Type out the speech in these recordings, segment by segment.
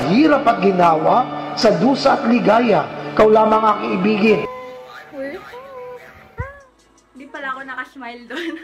Hirap at ginawa sa dusa at ligaya, kau lamang aking ibigin. Hindi pala ako nakasmile doon.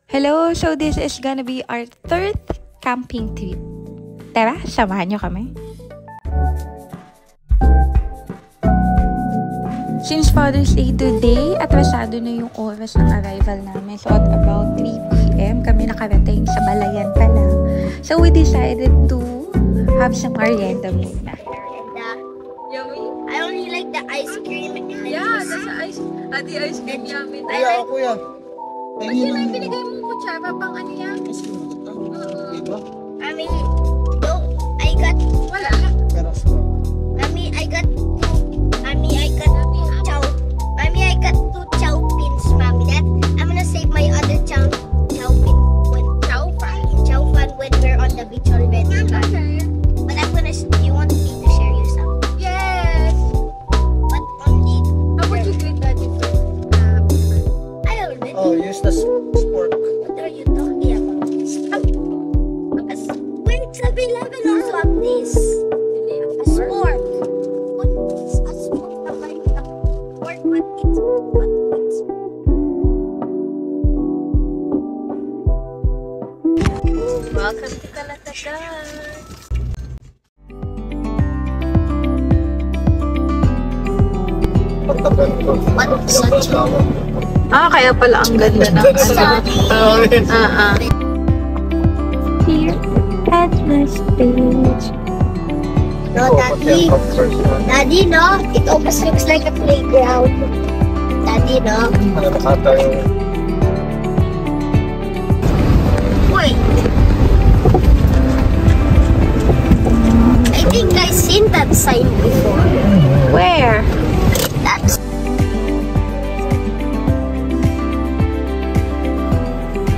Hello! So this is gonna be our third camping trip. Tara, samahan nyo kami. Since Father's Day today, atrasado na yung oras ng arrival namin. So at about 3 p.m. kami nakarating sa Balayan pala. So we decided to have some merienda muna. Yummy? I only like the ice cream. Yeah, that's the ice. The ice cream yummy. Kuya, kuya. Kasi may binigay mong kutsara pang ano yan? Mami, no, I got... Wala. Mami, I got chow. Mami, I got 2 chow pins, Mami. I'm gonna save my other chow pin when chow fun when we're on the beach already. Okay. But I'm gonna. You want me to share you some? Yes. But only. How would you greet Daddy for? I already. Oh, use the sport. What are you talking about? Wait, 7-Eleven also have this. A sport. A sport like the sport, but it's Welcome to Calatagan. what such Kaya pala ang ganda ng Here at the stage. No, Daddy, no, it almost looks like a playground. Daddy, no. Wait. I think I've seen that sign before. Where? That's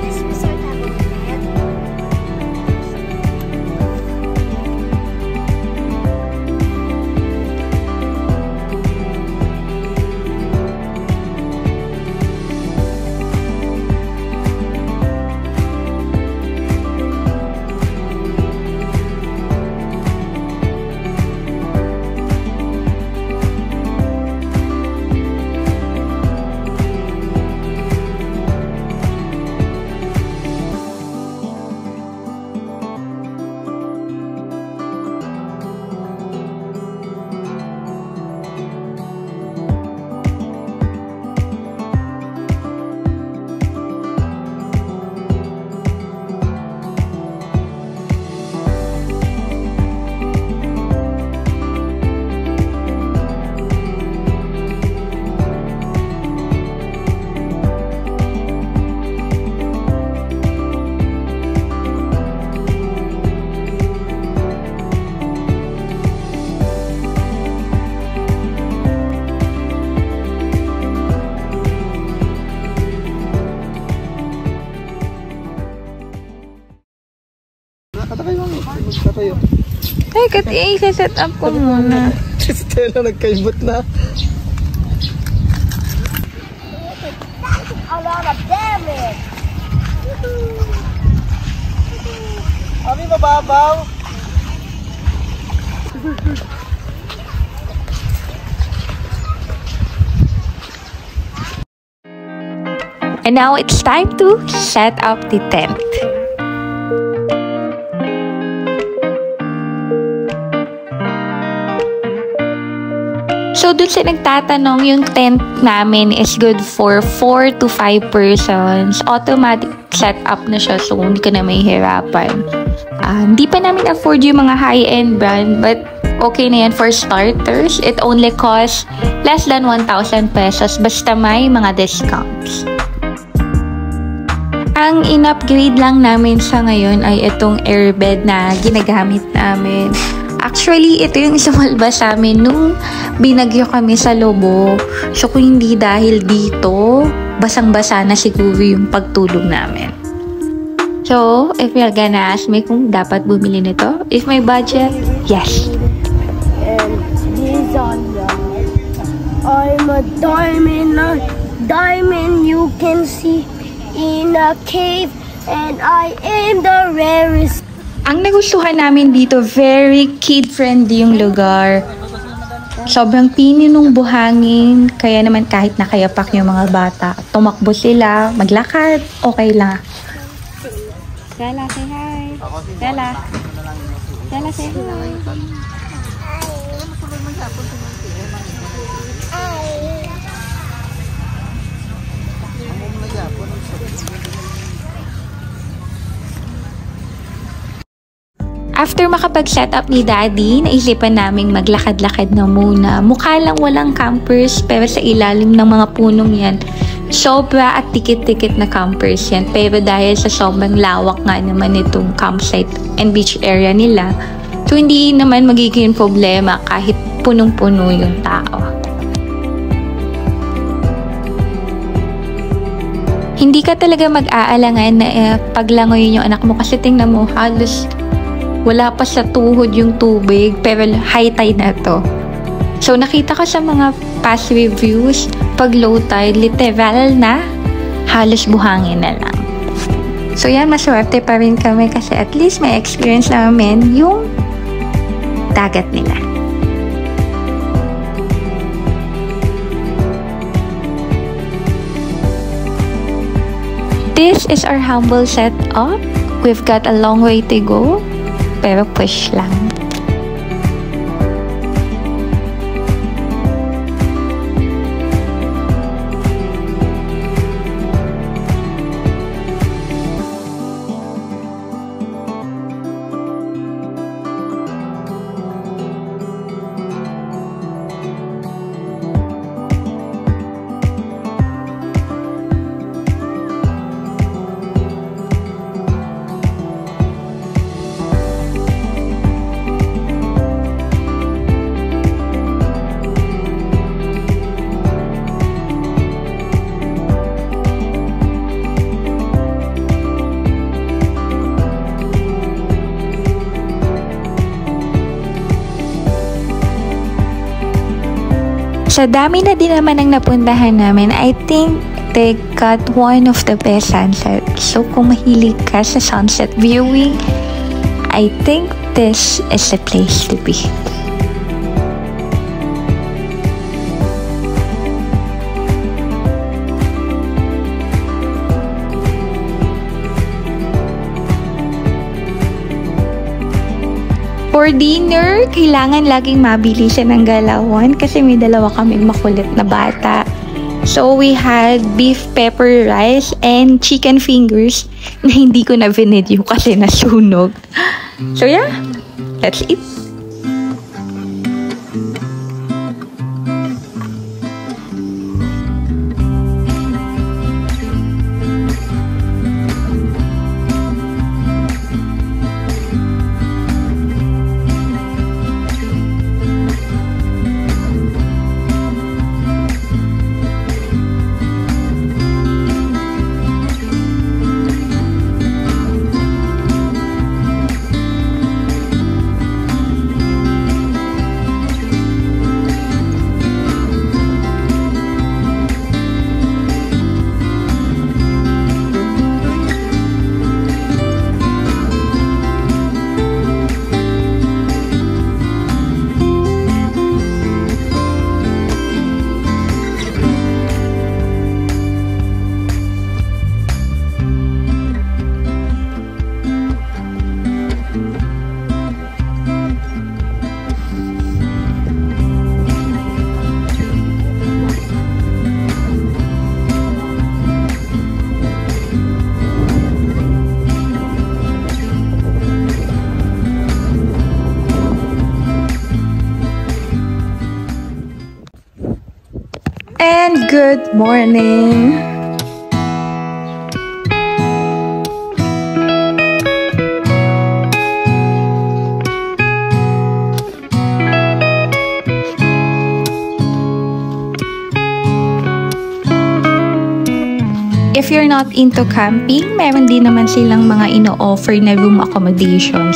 this resort have a bed. Ay, kasi i-set up ko muna. Stella, nagkaibot na. A lot of damage. Kami mababaw. And now it's time to set up the tent. So, dun sa nagtatanong, yung tent namin is good for 4 to 5 persons. Automatic setup na siya, so hindi ka na may hirapan. Hindi pa namin afford yung mga high-end brand, but okay na yan for starters. It only costs less than 1,000 pesos, basta may mga discounts. Ang in-upgrade lang namin sa ngayon ay itong airbed na ginagamit namin. Actually, ito yung sumalba sa amin nung binagyo kami sa Lobo. So, kung hindi dahil dito, basang-basa na siguro yung pagtulog namin. So, if you're gonna ask me kung dapat bumili nito, if my budget, yes. And these are the... I'm a diamond you can see in a cave, and I am the rarest. Ang nagustuhan namin dito, very kid-friendly yung lugar. Sobrang pininong buhangin, kaya naman kahit nakayapak yung mga bata, tumakbo sila, maglakad, okay lang. Dala, say hi. Dala. Dala, say hi. After makapag-set up ni Daddy, naisipan naming maglakad-lakad na muna. Mukha lang walang campers, pero sa ilalim ng mga punong yan, sobra at tikit-tikit na campers yan. Pero dahil sa sobrang lawak nga naman itong campsite and beach area nila, so hindi naman magiging problema kahit punong-puno yung tao. Hindi ka talaga mag-aalangan na paglangoyin yung anak mo kasi tingnan mo, halos wala pa sa tuhod yung tubig, pero high tide na to. So, nakita ko sa mga past reviews, pag low tide, literal na halos buhangin na lang. So, yan, maswerte pa rin kami kasi at least may experience namin yung dagat nila. This is our humble setup. We've got a long way to go, pero push lang. Sa dami na din naman ang napuntahan namin, I think they got one of the best sunsets. So kung mahilig ka sa sunset viewing, I think this is the place to be. For dinner, kailangan laging mabili siya ng galawan kasi may dalawa kaming makulit na bata. So, we had beef pepper rice and chicken fingers na hindi ko na binidyo kasi nasunog. So, yeah. Let's eat. And good morning! If you're not into camping, meron din naman silang mga ino-offer na room accommodations.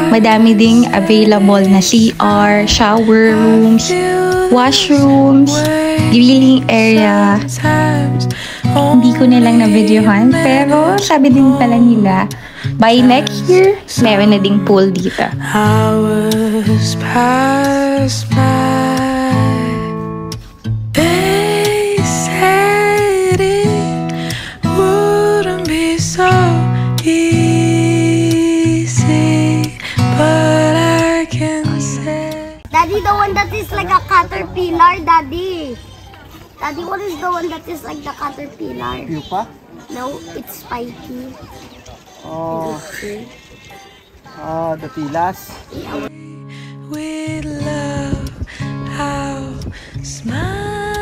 Madami ding available na CR, shower rooms, washrooms, grilling area. Hindi ko na lang na-videohan, pero sabi din pala nila, by next year, meron na ding pool dito. Hours pass by. They said it wouldn't be so easy, but I can say. Daddy, the one that is like a caterpillar, Daddy. Daddy, what is the one that is like the caterpillar? Pupa? No, it's spiky. Oh. The pilas. We love how smile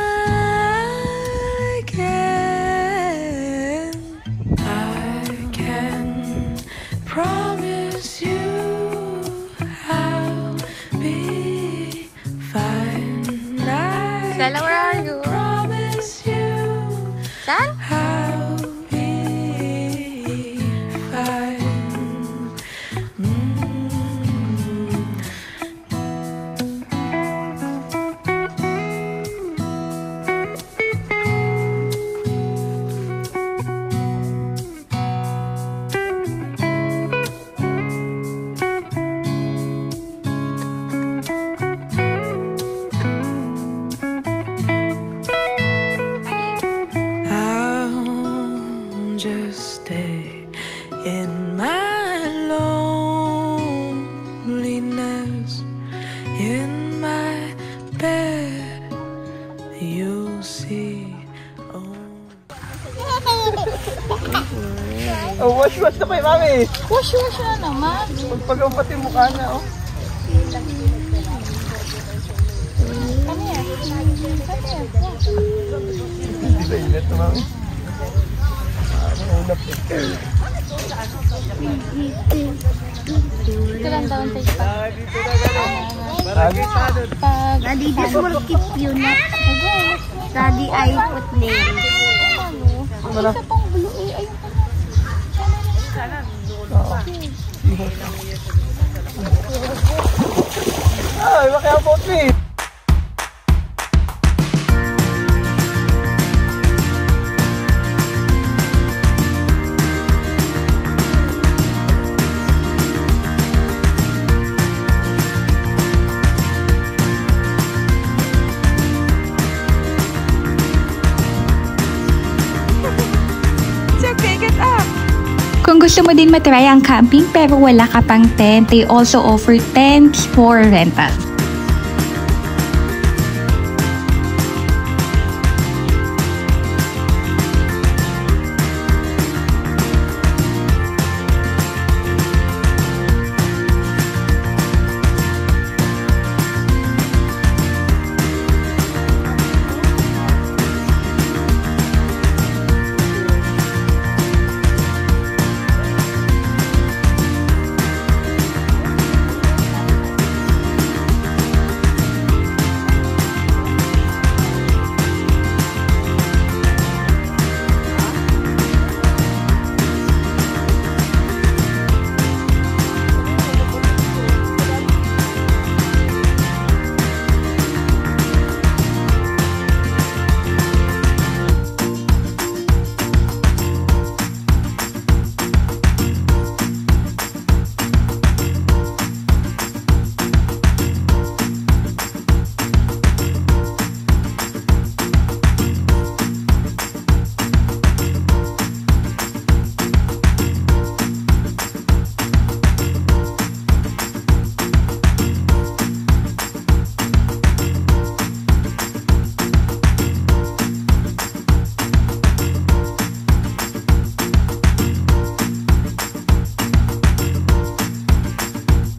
again. I can promise you I'll be fine. Stella, where are you? Promise you Saan? I'll be fine. Just stay in my loneliness, in my bed, you'll see. Oh, wash na kay mami. Wash na naman. Pagpagaw pati mukha niya, oh. Hindi ba init na mami? Ito lang daw ang Daddy, this will keep you not. Daddy, I put nails. Wala. Ay, makiabot me. Kung gusto mo din matry ang camping pero wala ka pang tent, they also offer tents for rental.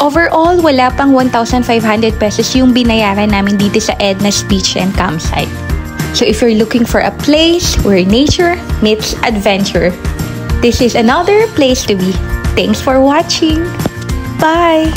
Overall, wala pang 1,500 pesos yung binayaran namin dito sa Edna's Beach and Campsite. So if you're looking for a place where nature meets adventure, this is another place to be. Thanks for watching. Bye!